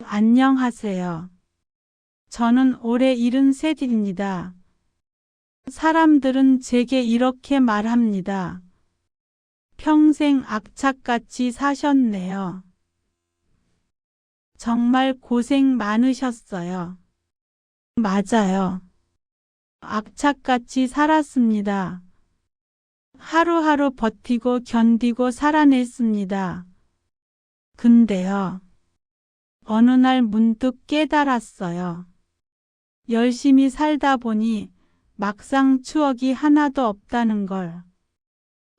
안녕하세요. 저는 올해 73입니다. 사람들은 제게 이렇게 말합니다. 평생 악착같이 사셨네요. 정말 고생 많으셨어요. 맞아요. 악착같이 살았습니다. 하루하루 버티고 견디고 살아냈습니다. 근데요. 어느 날 문득 깨달았어요. 열심히 살다 보니 막상 추억이 하나도 없다는 걸.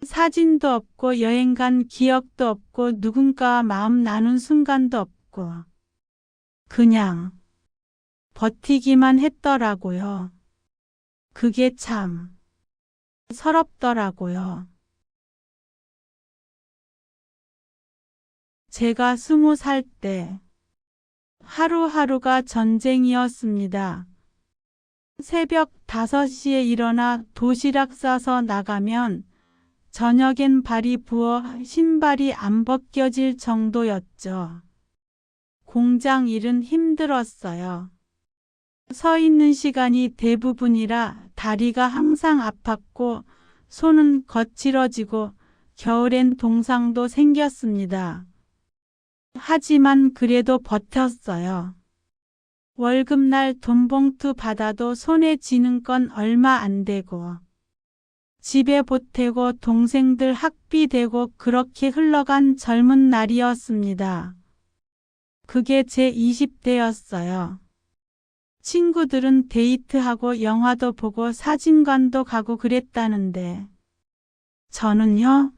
사진도 없고 여행 간 기억도 없고 누군가와 마음 나눈 순간도 없고 그냥 버티기만 했더라고요. 그게 참 서럽더라고요. 제가 20살 때 하루하루가 전쟁이었습니다. 새벽 5시에 일어나 도시락 싸서 나가면 저녁엔 발이 부어 신발이 안 벗겨질 정도였죠. 공장 일은 힘들었어요. 서 있는 시간이 대부분이라 다리가 항상 아팠고 손은 거칠어지고 겨울엔 동상도 생겼습니다. 하지만 그래도 버텼어요. 월급날 돈봉투 받아도 손에 쥐는 건 얼마 안 되고 집에 보태고 동생들 학비 대고 그렇게 흘러간 젊은 날이었습니다. 그게 제 20대였어요. 친구들은 데이트하고 영화도 보고 사진관도 가고 그랬다는데 저는요,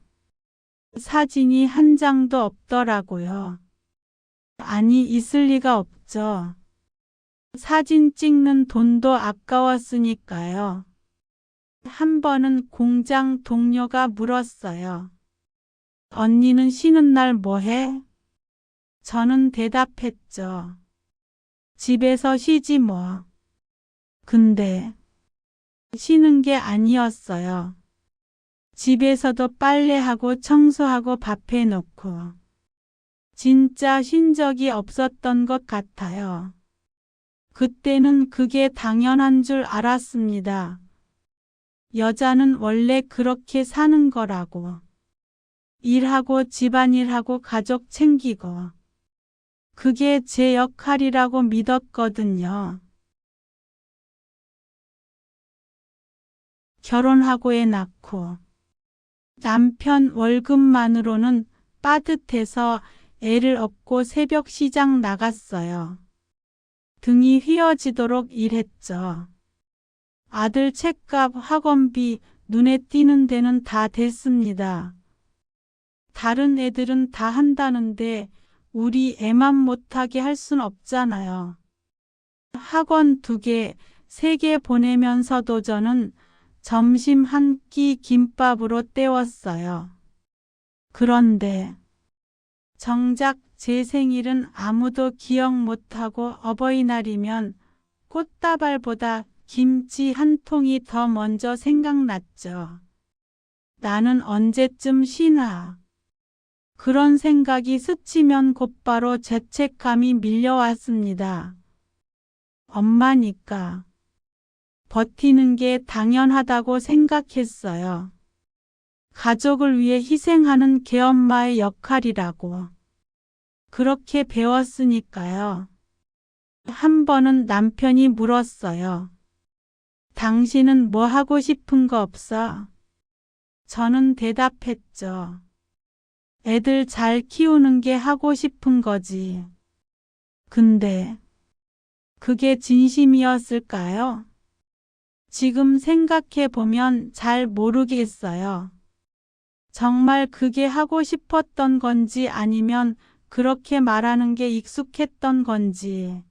사진이 한 장도 없더라고요. 아니, 있을 리가 없죠. 사진 찍는 돈도 아까웠으니까요. 한 번은 공장 동료가 물었어요. 언니는 쉬는 날 뭐 해? 저는 대답했죠. 집에서 쉬지 뭐. 근데 쉬는 게 아니었어요. 집에서도 빨래하고 청소하고 밥 해놓고 진짜 쉰 적이 없었던 것 같아요. 그때는 그게 당연한 줄 알았습니다. 여자는 원래 그렇게 사는 거라고. 일하고 집안일하고 가족 챙기고. 그게 제 역할이라고 믿었거든요. 결혼하고 애 낳고 남편 월급만으로는 빠듯해서 애를 업고 새벽 시장 나갔어요. 등이 휘어지도록 일했죠. 아들 책값, 학원비, 눈에 띄는 데는 다 됐습니다. 다른 애들은 다 한다는데 우리 애만 못하게 할 순 없잖아요. 학원 2개, 3개 보내면서도 저는 점심 한 끼 김밥으로 때웠어요. 그런데 정작 제 생일은 아무도 기억 못하고 어버이날이면 꽃다발보다 김치 한 통이 더 먼저 생각났죠. 나는 언제쯤 쉬나. 그런 생각이 스치면 곧바로 죄책감이 밀려왔습니다. 엄마니까 버티는 게 당연하다고 생각했어요. 가족을 위해 희생하는 개엄마의 역할이라고. 그렇게 배웠으니까요. 한 번은 남편이 물었어요. 당신은 뭐 하고 싶은 거 없어? 저는 대답했죠. 애들 잘 키우는 게 하고 싶은 거지. 근데 그게 진심이었을까요? 지금 생각해 보면 잘 모르겠어요. 정말 그게 하고 싶었던 건지 아니면 그렇게 말하는 게 익숙했던 건지.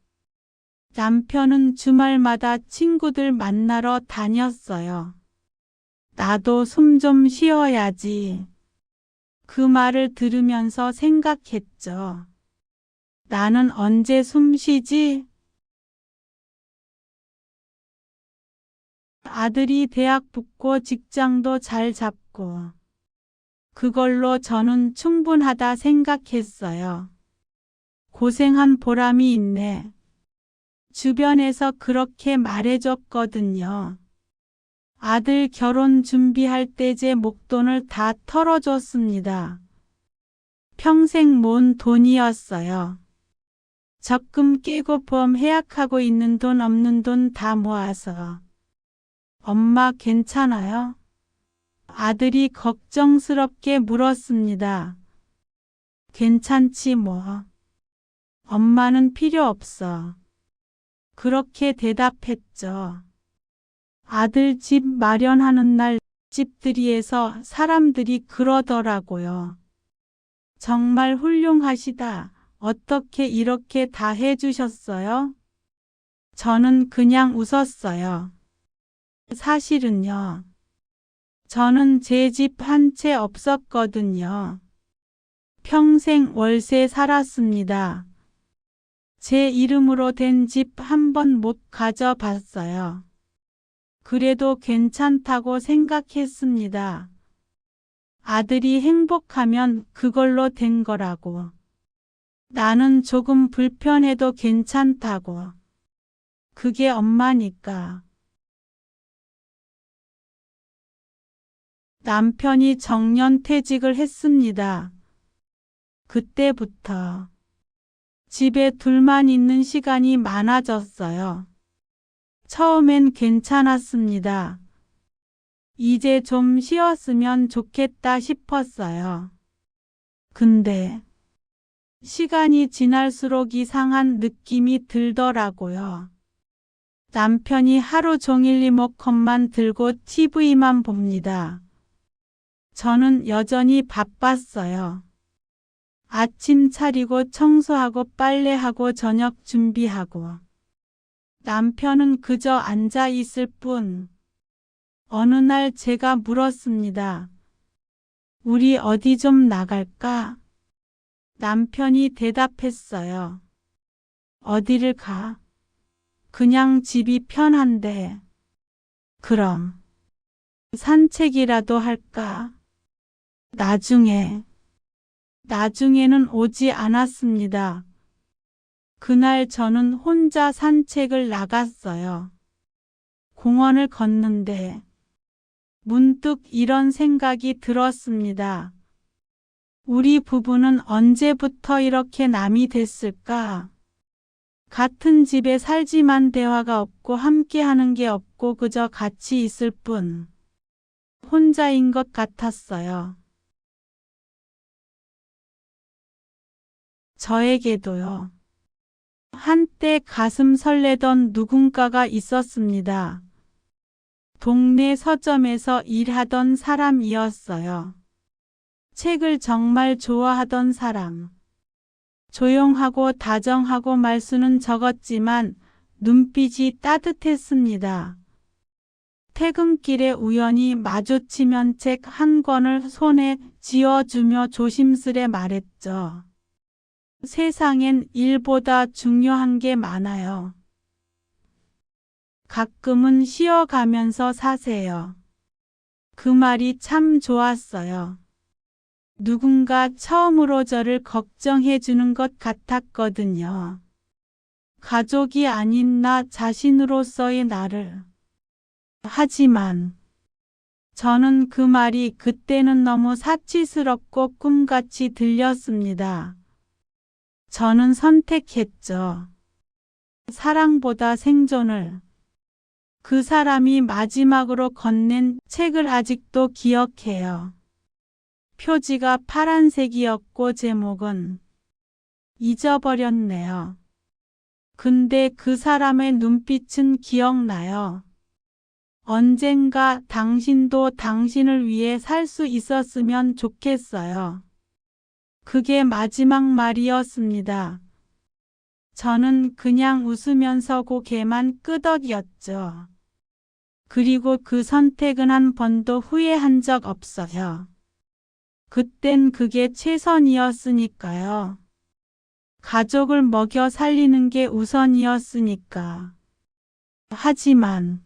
남편은 주말마다 친구들 만나러 다녔어요. 나도 숨 좀 쉬어야지. 그 말을 들으면서 생각했죠. 나는 언제 숨 쉬지? 아들이 대학 붙고 직장도 잘 잡고 그걸로 저는 충분하다 생각했어요. 고생한 보람이 있네. 주변에서 그렇게 말해줬거든요. 아들 결혼 준비할 때 제 목돈을 다 털어줬습니다. 평생 모은 돈이었어요. 적금 깨고 보험 해약하고 있는 돈 없는 돈 다 모아서. 엄마 괜찮아요? 아들이 걱정스럽게 물었습니다. 괜찮지 뭐. 엄마는 필요 없어. 그렇게 대답했죠. 아들 집 마련하는 날 집들이에서 사람들이 그러더라고요. 정말 훌륭하시다. 어떻게 이렇게 다 해주셨어요? 저는 그냥 웃었어요. 사실은요. 저는 제 집 한 채 없었거든요. 평생 월세 살았습니다. 제 이름으로 된 집 한 번 못 가져봤어요. 그래도 괜찮다고 생각했습니다. 아들이 행복하면 그걸로 된 거라고. 나는 조금 불편해도 괜찮다고. 그게 엄마니까. 남편이 정년퇴직을 했습니다. 그때부터 집에 둘만 있는 시간이 많아졌어요. 처음엔 괜찮았습니다. 이제 좀 쉬었으면 좋겠다 싶었어요. 근데 시간이 지날수록 이상한 느낌이 들더라고요. 남편이 하루 종일 리모컨만 들고 TV만 봅니다. 저는 여전히 바빴어요. 아침 차리고 청소하고 빨래하고 저녁 준비하고. 남편은 그저 앉아 있을 뿐. 어느 날 제가 물었습니다. 우리 어디 좀 나갈까? 남편이 대답했어요. 어디를 가? 그냥 집이 편한데. 그럼 산책이라도 할까? 나중에는 오지 않았습니다. 그날 저는 혼자 산책을 나갔어요. 공원을 걷는데 문득 이런 생각이 들었습니다. 우리 부부는 언제부터 이렇게 남이 됐을까? 같은 집에 살지만 대화가 없고 함께하는 게 없고 그저 같이 있을 뿐. 혼자인 것 같았어요. 저에게도요. 한때 가슴 설레던 누군가가 있었습니다. 동네 서점에서 일하던 사람이었어요. 책을 정말 좋아하던 사람. 조용하고 다정하고 말수는 적었지만 눈빛이 따뜻했습니다. 퇴근길에 우연히 마주치면 책 한 권을 손에 쥐어주며 조심스레 말했죠. 세상엔 일보다 중요한 게 많아요. 가끔은 쉬어가면서 사세요. 그 말이 참 좋았어요. 누군가 처음으로 저를 걱정해 주는 것 같았거든요. 가족이 아닌 나 자신으로서의 나를. 하지만 저는 그 말이 그때는 너무 사치스럽고 꿈같이 들렸습니다. 저는 선택했죠. 사랑보다 생존을. 그 사람이 마지막으로 건넨 책을 아직도 기억해요. 표지가 파란색이었고 제목은 잊어버렸네요. 근데 그 사람의 눈빛은 기억나요. 언젠가 당신도 당신을 위해 살 수 있었으면 좋겠어요. 그게 마지막 말이었습니다. 저는 그냥 웃으면서 고개만 끄덕였죠. 그리고 그 선택은 한 번도 후회한 적 없어요. 그땐 그게 최선이었으니까요. 가족을 먹여 살리는 게 우선이었으니까. 하지만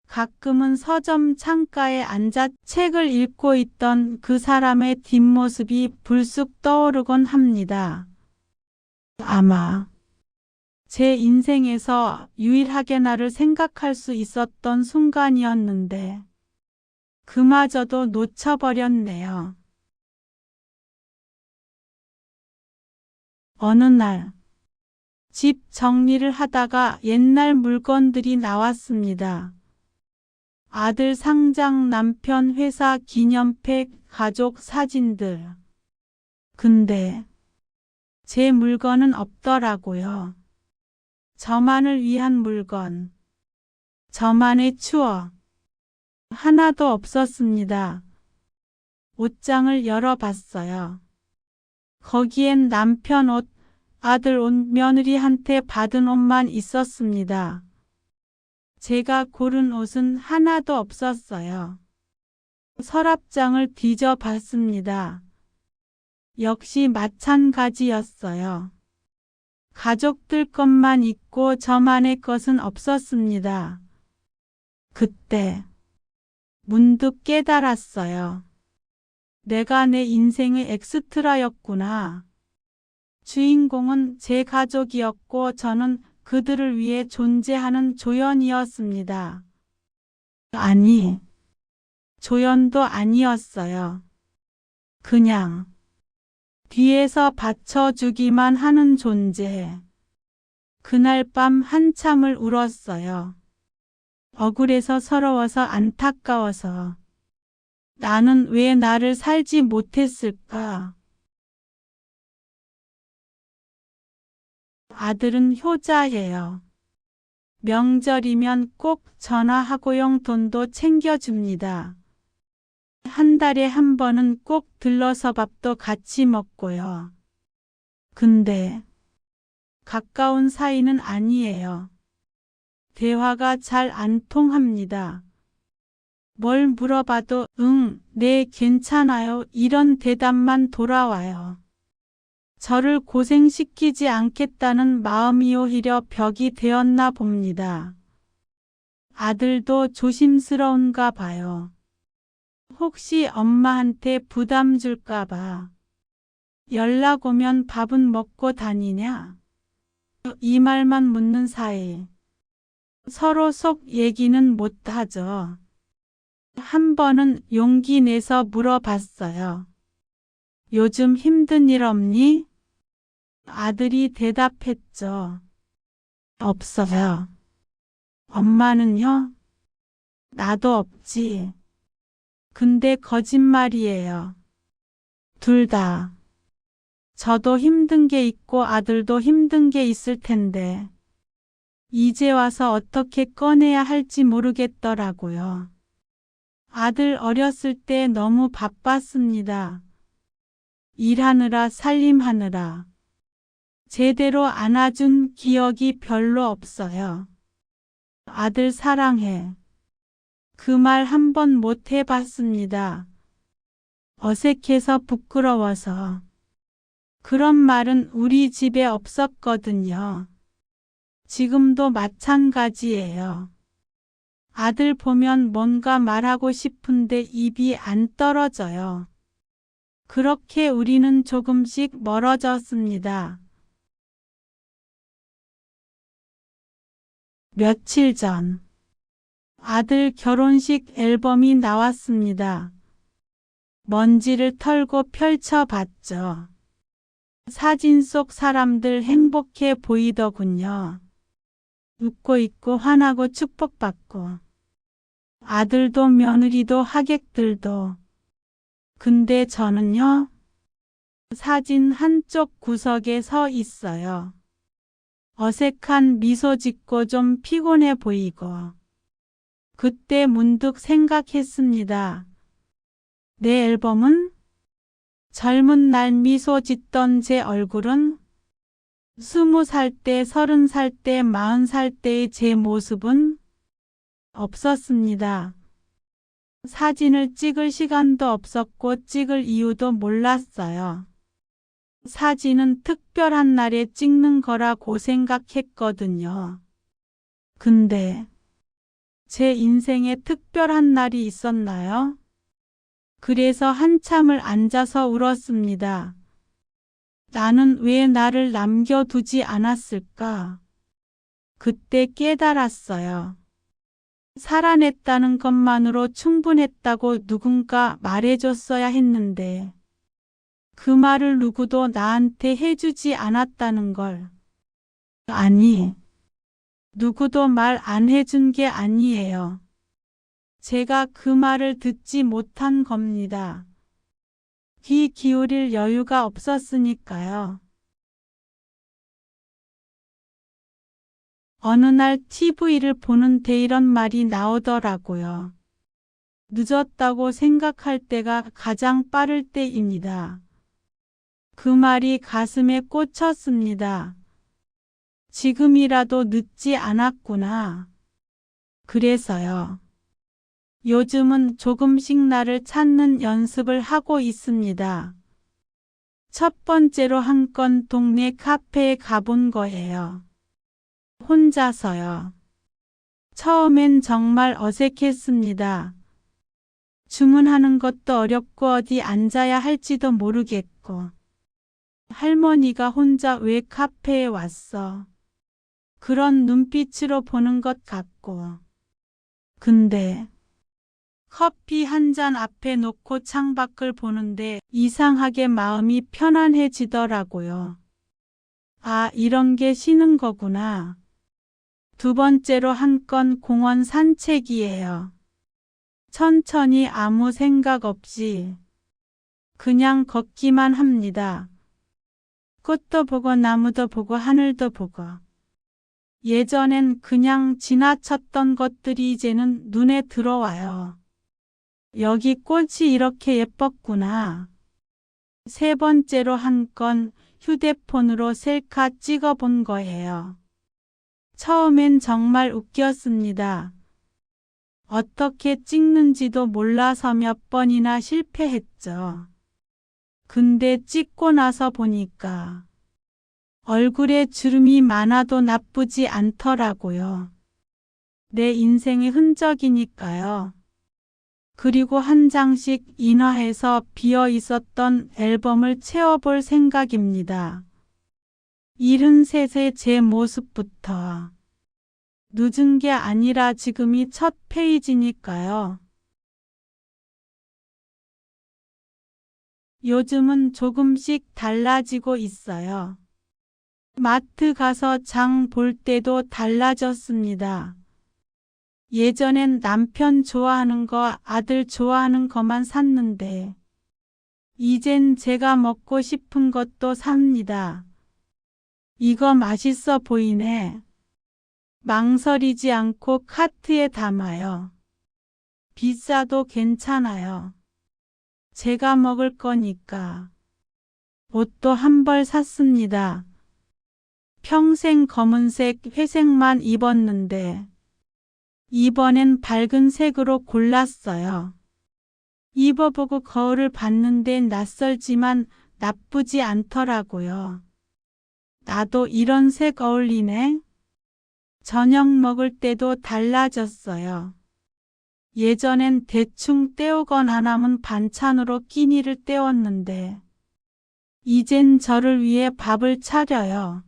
가끔은 서점 창가에 앉아 책을 읽고 있던 그 사람의 뒷모습이 불쑥 떠오르곤 합니다. 아마 제 인생에서 유일하게 나를 생각할 수 있었던 순간이었는데 그마저도 놓쳐버렸네요. 어느 날 집 정리를 하다가 옛날 물건들이 나왔습니다. 아들 상장, 남편 회사 기념팩, 가족 사진들. 근데 제 물건은 없더라고요. 저만을 위한 물건, 저만의 추억. 하나도 없었습니다. 옷장을 열어봤어요. 거기엔 남편 옷, 아들 옷, 며느리한테 받은 옷만 있었습니다. 제가 고른 옷은 하나도 없었어요. 서랍장을 뒤져봤습니다. 역시 마찬가지였어요. 가족들 것만 있고 저만의 것은 없었습니다. 그때 문득 깨달았어요. 내가 내 인생의 엑스트라였구나. 주인공은 제 가족이었고 저는 그들을 위해 존재하는 조연이었습니다. 아니, 조연도 아니었어요. 그냥 뒤에서 받쳐주기만 하는 존재. 그날 밤 한참을 울었어요. 억울해서, 서러워서, 안타까워서. 나는 왜 나를 살지 못했을까? 아들은 효자예요. 명절이면 꼭 전화하고 용돈도 챙겨줍니다. 한 달에 한 번은 꼭 들러서 밥도 같이 먹고요. 근데 가까운 사이는 아니에요. 대화가 잘 안 통합니다. 뭘 물어봐도 네, 괜찮아요. 이런 대답만 돌아와요. 저를 고생시키지 않겠다는 마음이 오히려 벽이 되었나 봅니다. 아들도 조심스러운가 봐요. 혹시 엄마한테 부담 줄까 봐. 연락 오면 밥은 먹고 다니냐? 이 말만 묻는 사이 서로 속 얘기는 못하죠. 한 번은 용기 내서 물어봤어요. 요즘 힘든 일 없니? 아들이 대답했죠. 없어요. 엄마는요? 나도 없지. 근데 거짓말이에요. 둘 다. 저도 힘든 게 있고 아들도 힘든 게 있을 텐데. 이제 와서 어떻게 꺼내야 할지 모르겠더라고요. 아들 어렸을 때 너무 바빴습니다. 일하느라 살림하느라. 제대로 안아준 기억이 별로 없어요. 아들 사랑해. 그 말 한 번 못 해봤습니다. 어색해서 부끄러워서. 그런 말은 우리 집에 없었거든요. 지금도 마찬가지예요. 아들 보면 뭔가 말하고 싶은데 입이 안 떨어져요. 그렇게 우리는 조금씩 멀어졌습니다. 며칠 전 아들 결혼식 앨범이 나왔습니다. 먼지를 털고 펼쳐봤죠. 사진 속 사람들 행복해 보이더군요. 웃고 있고 화나고 축복받고. 아들도 며느리도 하객들도. 근데 저는요, 사진 한쪽 구석에 서 있어요. 어색한 미소 짓고 좀 피곤해 보이고. 그때 문득 생각했습니다. 내 앨범은? 젊은 날 미소 짓던 제 얼굴은? 20살 때, 30살 때, 40살 때의 제 모습은? 없었습니다. 사진을 찍을 시간도 없었고 찍을 이유도 몰랐어요. 사진은 특별한 날에 찍는 거라고 생각했거든요. 근데 제 인생에 특별한 날이 있었나요? 그래서 한참을 앉아서 울었습니다. 나는 왜 나를 남겨두지 않았을까? 그때 깨달았어요. 살아냈다는 것만으로 충분했다고 누군가 말해줬어야 했는데 그 말을 누구도 나한테 해주지 않았다는 걸. 아니, 누구도 말 안 해준 게 아니에요. 제가 그 말을 듣지 못한 겁니다. 귀 기울일 여유가 없었으니까요. 어느 날 TV를 보는데 이런 말이 나오더라고요. 늦었다고 생각할 때가 가장 빠를 때입니다. 그 말이 가슴에 꽂혔습니다. 지금이라도 늦지 않았구나. 그래서요. 요즘은 조금씩 나를 찾는 연습을 하고 있습니다. 첫 번째로 한 건 동네 카페에 가본 거예요. 혼자서요. 처음엔 정말 어색했습니다. 주문하는 것도 어렵고 어디 앉아야 할지도 모르겠고. 할머니가 혼자 왜 카페에 왔어? 그런 눈빛으로 보는 것 같고. 근데 커피 한 잔 앞에 놓고 창밖을 보는데 이상하게 마음이 편안해지더라고요. 아, 이런 게 쉬는 거구나. 두 번째로 한 건 공원 산책이에요. 천천히 아무 생각 없이 그냥 걷기만 합니다. 꽃도 보고 나무도 보고 하늘도 보고. 예전엔 그냥 지나쳤던 것들이 이제는 눈에 들어와요. 여기 꽃이 이렇게 예뻤구나. 세 번째로 한 건 휴대폰으로 셀카 찍어본 거예요. 처음엔 정말 웃겼습니다. 어떻게 찍는지도 몰라서 몇 번이나 실패했죠. 근데 찍고 나서 보니까 얼굴에 주름이 많아도 나쁘지 않더라고요. 내 인생의 흔적이니까요. 그리고 한 장씩 인화해서 비어 있었던 앨범을 채워볼 생각입니다. 73세 제 모습부터. 늦은 게 아니라 지금이 첫 페이지니까요. 요즘은 조금씩 달라지고 있어요. 마트 가서 장 볼 때도 달라졌습니다. 예전엔 남편 좋아하는 거, 아들 좋아하는 거만 샀는데 이젠 제가 먹고 싶은 것도 삽니다. 이거 맛있어 보이네. 망설이지 않고 카트에 담아요. 비싸도 괜찮아요. 제가 먹을 거니까. 옷도 한 벌 샀습니다. 평생 검은색, 회색만 입었는데 이번엔 밝은 색으로 골랐어요. 입어보고 거울을 봤는데 낯설지만 나쁘지 않더라고요. 나도 이런 색 어울리네. 저녁 먹을 때도 달라졌어요. 예전엔 대충 때우거나 남은 반찬으로 끼니를 때웠는데 이젠 저를 위해 밥을 차려요.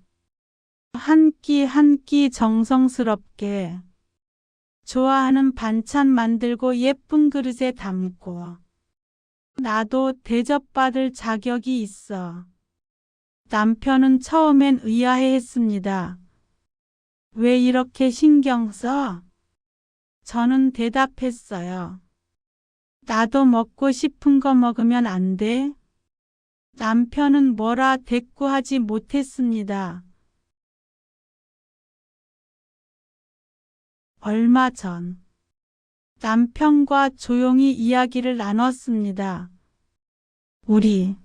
한 끼 한 끼 정성스럽게 좋아하는 반찬 만들고 예쁜 그릇에 담고. 나도 대접받을 자격이 있어. 남편은 처음엔 의아해했습니다. 왜 이렇게 신경 써? 저는 대답했어요. 나도 먹고 싶은 거 먹으면 안 돼? 남편은 뭐라 대꾸하지 못했습니다. 얼마 전 남편과 조용히 이야기를 나눴습니다. 우리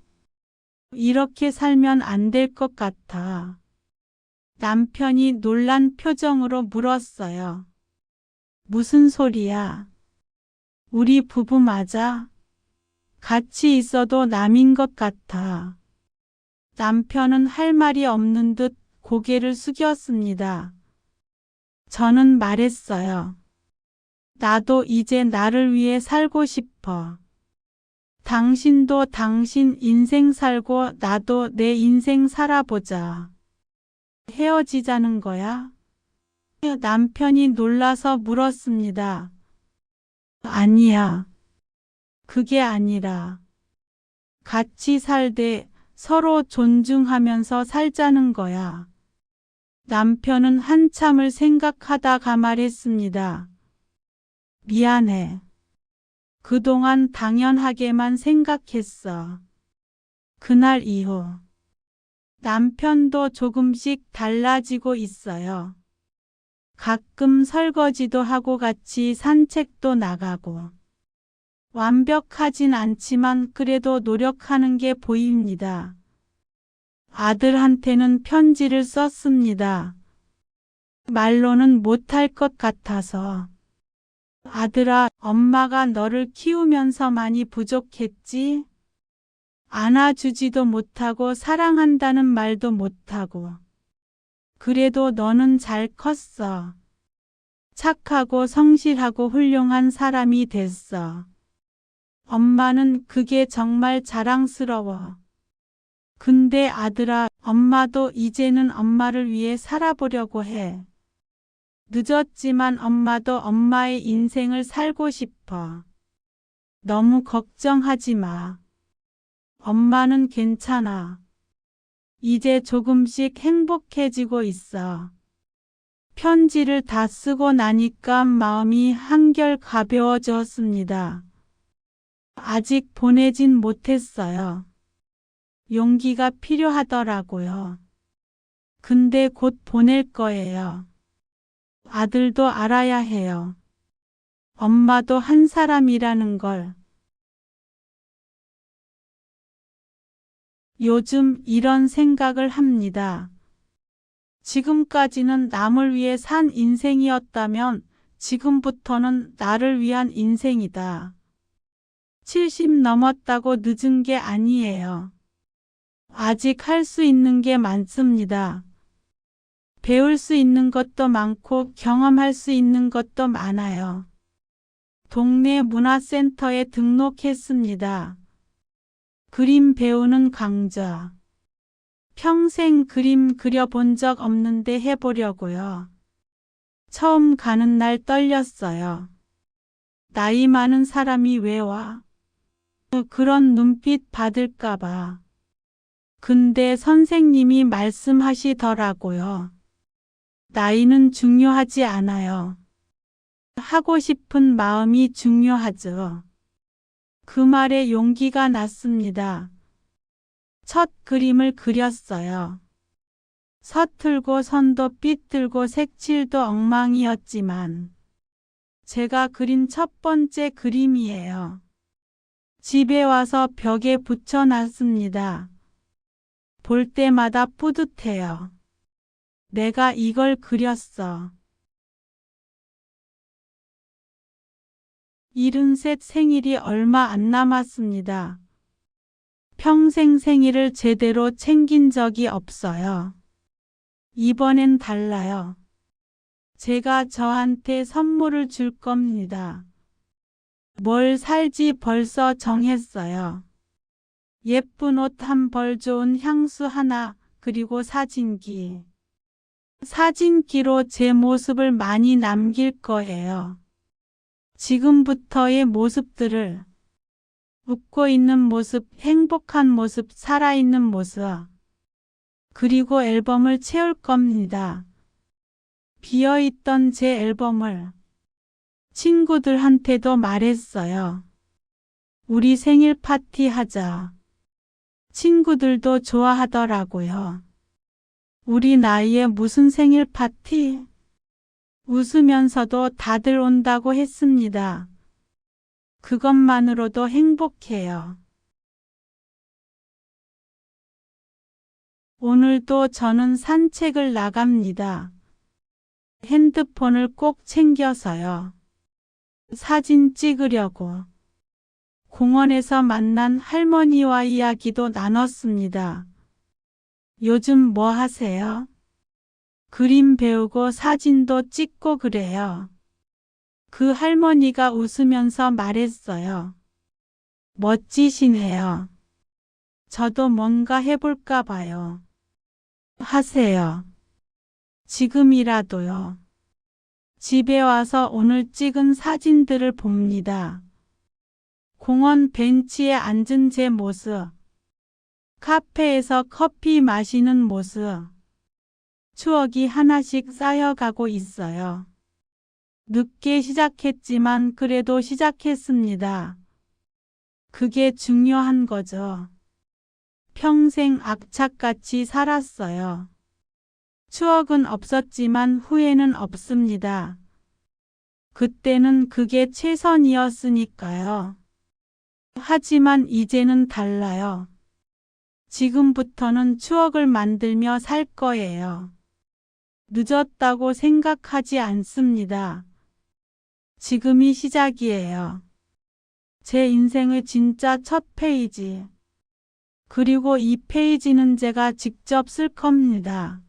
이렇게 살면 안 될 것 같아. 남편이 놀란 표정으로 물었어요. 무슨 소리야? 우리 부부 맞아? 같이 있어도 남인 것 같아. 남편은 할 말이 없는 듯 고개를 숙였습니다. 저는 말했어요. 나도 이제 나를 위해 살고 싶어. 당신도 당신 인생 살고 나도 내 인생 살아보자. 헤어지자는 거야? 남편이 놀라서 물었습니다. 아니야. 그게 아니라 같이 살되 서로 존중하면서 살자는 거야. 남편은 한참을 생각하다가 말했습니다. 미안해. 그동안 당연하게만 생각했어. 그날 이후 남편도 조금씩 달라지고 있어요. 가끔 설거지도 하고 같이 산책도 나가고. 완벽하진 않지만 그래도 노력하는 게 보입니다. 아들한테는 편지를 썼습니다. 말로는 못할 것 같아서. 아들아, 엄마가 너를 키우면서 많이 부족했지? 안아주지도 못하고 사랑한다는 말도 못하고. 그래도 너는 잘 컸어. 착하고 성실하고 훌륭한 사람이 됐어. 엄마는 그게 정말 자랑스러워. 근데 아들아, 엄마도 이제는 엄마를 위해 살아보려고 해. 늦었지만 엄마도 엄마의 인생을 살고 싶어. 너무 걱정하지 마. 엄마는 괜찮아. 이제 조금씩 행복해지고 있어. 편지를 다 쓰고 나니까 마음이 한결 가벼워졌습니다. 아직 보내진 못했어요. 용기가 필요하더라고요. 근데 곧 보낼 거예요. 아들도 알아야 해요. 엄마도 한 사람이라는 걸. 요즘 이런 생각을 합니다. 지금까지는 남을 위해 산 인생이었다면 지금부터는 나를 위한 인생이다. 70 넘었다고 늦은 게 아니에요. 아직 할 수 있는 게 많습니다. 배울 수 있는 것도 많고 경험할 수 있는 것도 많아요. 동네 문화센터에 등록했습니다. 그림 배우는 강좌. 평생 그림 그려본 적 없는데 해보려고요. 처음 가는 날 떨렸어요. 나이 많은 사람이 왜 와? 그런 눈빛 받을까봐. 근데 선생님이 말씀하시더라고요. 나이는 중요하지 않아요. 하고 싶은 마음이 중요하죠. 그 말에 용기가 났습니다. 첫 그림을 그렸어요. 서툴고 선도 삐뚤고 색칠도 엉망이었지만 제가 그린 첫 번째 그림이에요. 집에 와서 벽에 붙여놨습니다. 볼 때마다 뿌듯해요. 내가 이걸 그렸어. 73 생일이 얼마 안 남았습니다. 평생 생일을 제대로 챙긴 적이 없어요. 이번엔 달라요. 제가 저한테 선물을 줄 겁니다. 뭘 살지 벌써 정했어요. 예쁜 옷 한 벌, 좋은 향수 하나, 그리고 사진기. 사진기로 제 모습을 많이 남길 거예요. 지금부터의 모습들을. 웃고 있는 모습, 행복한 모습, 살아있는 모습. 그리고 앨범을 채울 겁니다. 비어있던 제 앨범을. 친구들한테도 말했어요. 우리 생일 파티 하자. 친구들도 좋아하더라고요. 우리 나이에 무슨 생일 파티? 웃으면서도 다들 온다고 했습니다. 그것만으로도 행복해요. 오늘도 저는 산책을 나갑니다. 핸드폰을 꼭 챙겨서요. 사진 찍으려고. 공원에서 만난 할머니와 이야기도 나눴습니다. 요즘 뭐 하세요? 그림 배우고 사진도 찍고 그래요. 그 할머니가 웃으면서 말했어요. 멋지시네요. 저도 뭔가 해볼까 봐요. 하세요. 지금이라도요. 집에 와서 오늘 찍은 사진들을 봅니다. 공원 벤치에 앉은 제 모습. 카페에서 커피 마시는 모습. 추억이 하나씩 쌓여가고 있어요. 늦게 시작했지만 그래도 시작했습니다. 그게 중요한 거죠. 평생 악착같이 살았어요. 추억은 없었지만 후회는 없습니다. 그때는 그게 최선이었으니까요. 하지만 이제는 달라요. 지금부터는 추억을 만들며 살 거예요. 늦었다고 생각하지 않습니다. 지금이 시작이에요. 제 인생의 진짜 첫 페이지. 그리고 이 페이지는 제가 직접 쓸 겁니다.